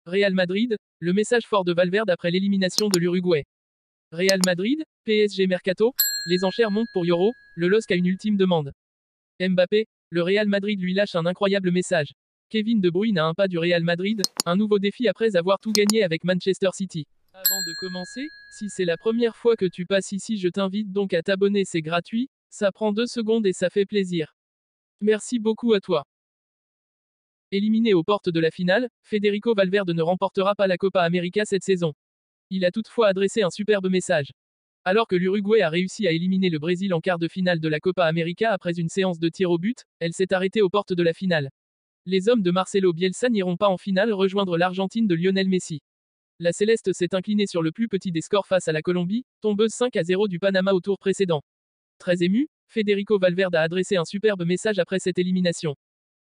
Real Madrid, le message fort de Valverde après l'élimination de l'Uruguay. Real Madrid, PSG Mercato, les enchères montent pour Yoro, le LOSC a une ultime demande. Mbappé, le Real Madrid lui lâche un incroyable message. Kevin De Bruyne à un pas du Real Madrid, un nouveau défi après avoir tout gagné avec Manchester City. Avant de commencer, si c'est la première fois que tu passes ici, je t'invite donc à t'abonner, c'est gratuit, ça prend 2 secondes et ça fait plaisir. Merci beaucoup à toi. Éliminé aux portes de la finale, Federico Valverde ne remportera pas la Copa América cette saison. Il a toutefois adressé un superbe message. Alors que l'Uruguay a réussi à éliminer le Brésil en quart de finale de la Copa América après une séance de tirs au but, elle s'est arrêtée aux portes de la finale. Les hommes de Marcelo Bielsa n'iront pas en finale rejoindre l'Argentine de Lionel Messi. La Céleste s'est inclinée sur le plus petit des scores face à la Colombie, tombeuse 5-0 du Panama au tour précédent. Très ému, Federico Valverde a adressé un superbe message après cette élimination.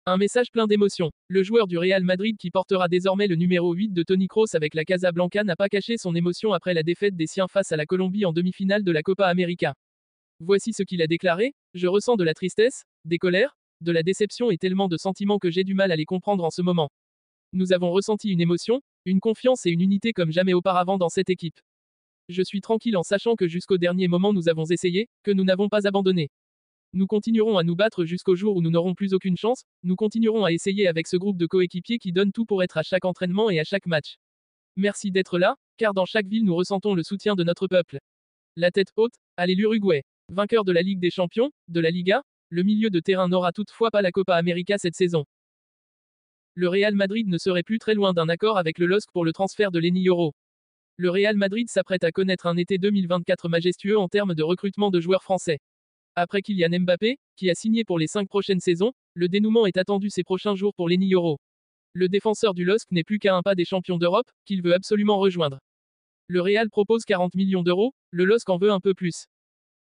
Un message plein d'émotion. Le joueur du Real Madrid qui portera désormais le numéro 8 de Toni Kroos avec la Casablanca n'a pas caché son émotion après la défaite des siens face à la Colombie en demi-finale de la Copa América. Voici ce qu'il a déclaré: je ressens de la tristesse, des colères, de la déception et tellement de sentiments que j'ai du mal à les comprendre en ce moment. Nous avons ressenti une émotion, une confiance et une unité comme jamais auparavant dans cette équipe. Je suis tranquille en sachant que jusqu'au dernier moment nous avons essayé, que nous n'avons pas abandonné. Nous continuerons à nous battre jusqu'au jour où nous n'aurons plus aucune chance, nous continuerons à essayer avec ce groupe de coéquipiers qui donnent tout pour être à chaque entraînement et à chaque match. Merci d'être là, car dans chaque ville nous ressentons le soutien de notre peuple. La tête haute, allez l'Uruguay. Vainqueur de la Ligue des Champions, de la Liga, le milieu de terrain n'aura toutefois pas la Copa América cette saison. Le Real Madrid ne serait plus très loin d'un accord avec le LOSC pour le transfert de Lenny Yoro. Le Real Madrid s'apprête à connaître un été 2024 majestueux en termes de recrutement de joueurs français. Après Kylian Mbappé, qui a signé pour les 5 prochaines saisons, le dénouement est attendu ces prochains jours pour Lenny Yoro. Le défenseur du LOSC n'est plus qu'à un pas des champions d'Europe, qu'il veut absolument rejoindre. Le Real propose 40 millions d'euros, le LOSC en veut un peu plus.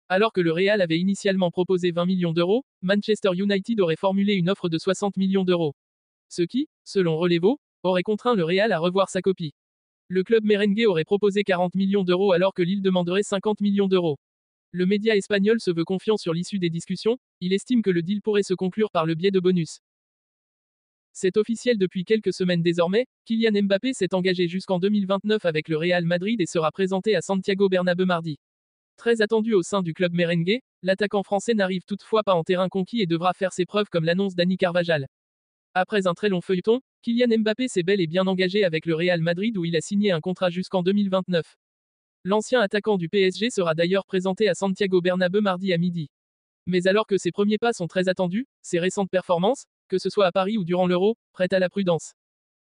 Alors que le Real avait initialement proposé 20 millions d'euros, Manchester United aurait formulé une offre de 60 millions d'euros. Ce qui, selon Relevo, aurait contraint le Real à revoir sa copie. Le club merengue aurait proposé 40 millions d'euros alors que Lille demanderait 50 millions d'euros. Le média espagnol se veut confiant sur l'issue des discussions, il estime que le deal pourrait se conclure par le biais de bonus. C'est officiel depuis quelques semaines désormais, Kylian Mbappé s'est engagé jusqu'en 2029 avec le Real Madrid et sera présenté à Santiago Bernabéu mardi. Très attendu au sein du club merengue, l'attaquant français n'arrive toutefois pas en terrain conquis et devra faire ses preuves comme l'annonce Dani Carvajal. Après un très long feuilleton, Kylian Mbappé s'est bel et bien engagé avec le Real Madrid où il a signé un contrat jusqu'en 2029. L'ancien attaquant du PSG sera d'ailleurs présenté à Santiago Bernabéu mardi à midi. Mais alors que ses premiers pas sont très attendus, ses récentes performances, que ce soit à Paris ou durant l'Euro, prêtent à la prudence.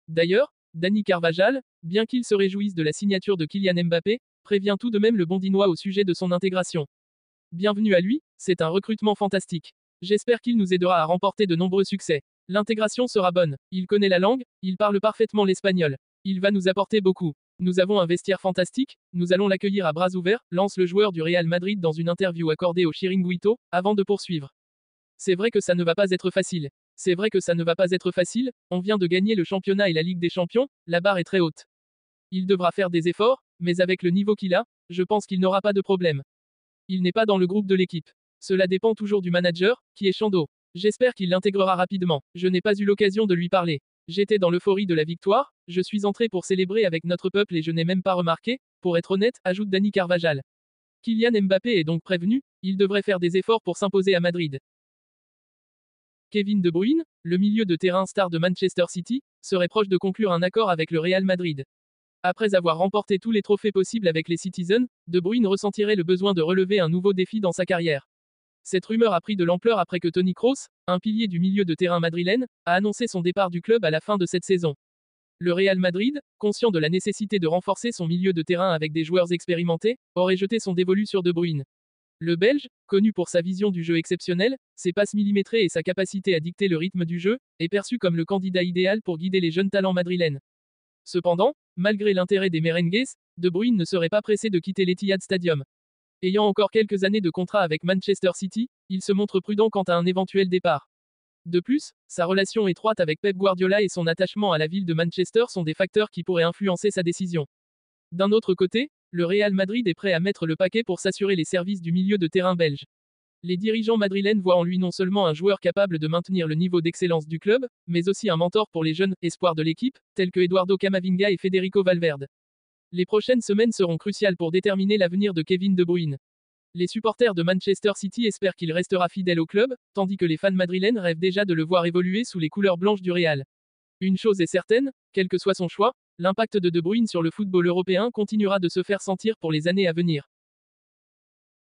D'ailleurs, Dani Carvajal, bien qu'il se réjouisse de la signature de Kylian Mbappé, prévient tout de même le Bondinois au sujet de son intégration. Bienvenue à lui, c'est un recrutement fantastique. J'espère qu'il nous aidera à remporter de nombreux succès. L'intégration sera bonne, il connaît la langue, il parle parfaitement l'espagnol. Il va nous apporter beaucoup. Nous avons un vestiaire fantastique, nous allons l'accueillir à bras ouverts, lance le joueur du Real Madrid dans une interview accordée au Chiringuito, avant de poursuivre. C'est vrai que ça ne va pas être facile. C'est vrai que ça ne va pas être facile, on vient de gagner le championnat et la Ligue des Champions, la barre est très haute. Il devra faire des efforts, mais avec le niveau qu'il a, je pense qu'il n'aura pas de problème. Il n'est pas dans le groupe de l'équipe. Cela dépend toujours du manager, qui est Chando. J'espère qu'il l'intégrera rapidement. Je n'ai pas eu l'occasion de lui parler. J'étais dans l'euphorie de la victoire, je suis entré pour célébrer avec notre peuple et je n'ai même pas remarqué, pour être honnête, ajoute Dani Carvajal. Kylian Mbappé est donc prévenu, il devrait faire des efforts pour s'imposer à Madrid. Kevin De Bruyne, le milieu de terrain star de Manchester City, serait proche de conclure un accord avec le Real Madrid. Après avoir remporté tous les trophées possibles avec les Citizens, De Bruyne ressentirait le besoin de relever un nouveau défi dans sa carrière. Cette rumeur a pris de l'ampleur après que Toni Kroos, un pilier du milieu de terrain madrilène, a annoncé son départ du club à la fin de cette saison. Le Real Madrid, conscient de la nécessité de renforcer son milieu de terrain avec des joueurs expérimentés, aurait jeté son dévolu sur De Bruyne. Le Belge, connu pour sa vision du jeu exceptionnelle, ses passes millimétrées et sa capacité à dicter le rythme du jeu, est perçu comme le candidat idéal pour guider les jeunes talents madrilènes. Cependant, malgré l'intérêt des merengues, De Bruyne ne serait pas pressé de quitter l'Etihad Stadium. Ayant encore quelques années de contrat avec Manchester City, il se montre prudent quant à un éventuel départ. De plus, sa relation étroite avec Pep Guardiola et son attachement à la ville de Manchester sont des facteurs qui pourraient influencer sa décision. D'un autre côté, le Real Madrid est prêt à mettre le paquet pour s'assurer les services du milieu de terrain belge. Les dirigeants madrilènes voient en lui non seulement un joueur capable de maintenir le niveau d'excellence du club, mais aussi un mentor pour les jeunes espoirs de l'équipe, tels que Eduardo Camavinga et Federico Valverde. Les prochaines semaines seront cruciales pour déterminer l'avenir de Kevin De Bruyne. Les supporters de Manchester City espèrent qu'il restera fidèle au club, tandis que les fans madrilènes rêvent déjà de le voir évoluer sous les couleurs blanches du Real. Une chose est certaine, quel que soit son choix, l'impact de De Bruyne sur le football européen continuera de se faire sentir pour les années à venir.